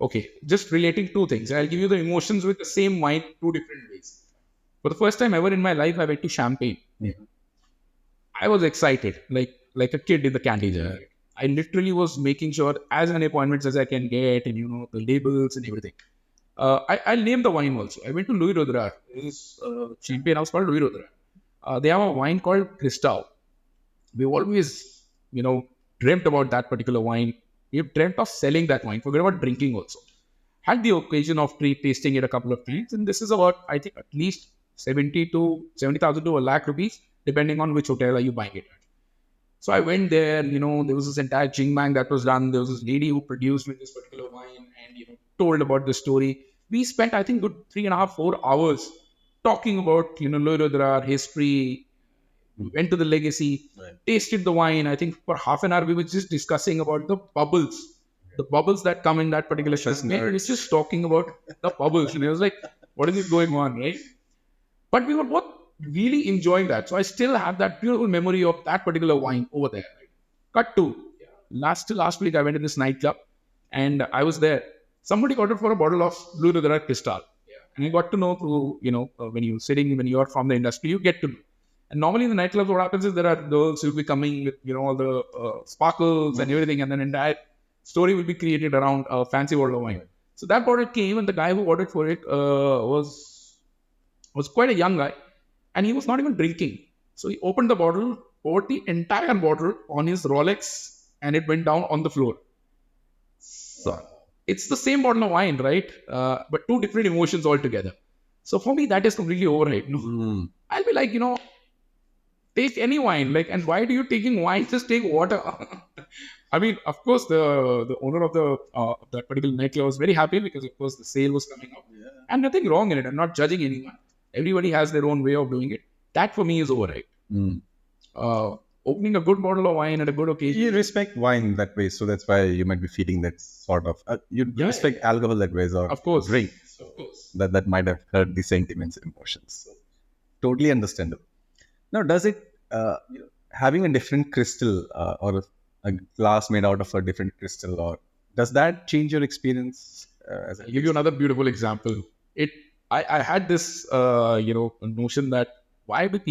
Okay, just relating two things. I'll give you the emotions with the same wine, two different ways. For the first time ever in my life, I went to Champagne. I was excited, like a kid in the candy jar. I literally was making sure as many appointments as I can get, and the labels and everything. I'll name the wine also. I went to Louis Rodra. This champagne house called Louis Rodra. They have a wine called Cristal. We've always, dreamt about that particular wine. We've dreamt of selling that wine. Forget about drinking also. Had the occasion of tasting it a couple of times, and this is about, I think, at least 70,000 to a lakh rupees, depending on which hotel are you buying it at. So I went there. There was this entire jingbang that was done. There was this lady who produced with this particular wine, and told about the story. We spent, I think, good 3.5, 4 hours talking about Loirodra history. We went to the legacy, tasted the wine. I think for half an hour we were just discussing about the bubbles that come in that particular champagne. We were just talking about the bubbles, and it was like, what is it going on, right? But we were both really enjoying that. So I still have that beautiful memory of that particular wine over there. Cut to last week, I went in this nightclub and I was there. Somebody ordered for a bottle of Blue River Crystal. And I got to know through, when you're from the industry, you get to know. And normally in the nightclubs, what happens is there are girls who will be coming with, all the sparkles and everything. And then entire story will be created around a fancy bottle of wine. So that bottle came, and the guy who ordered for it was quite a young guy, and he was not even drinking. So he opened the bottle, poured the entire bottle on his Rolex, and it went down on the floor. So it's the same bottle of wine, right? But two different emotions altogether. So for me, that is completely overrated. No, I'll be like, take any wine. Like, and why do you taking wine? Just take water. I mean, of course, the owner of that particular nightclub was very happy because, of course, the sale was coming up, and nothing wrong in it. I'm not judging anyone. Everybody has their own way of doing it. That for me is overrated. Opening a good bottle of wine at a good occasion. You respect wine that way, so that's why you might be feeling that sort of. You respect alcohol that way, or Of course, drink of course. that might have hurt the sentiments, emotions. Totally understandable. Now, does it having a different crystal or a glass made out of a different crystal, or does that change your experience? I'll give you another beautiful example. I had this notion that why do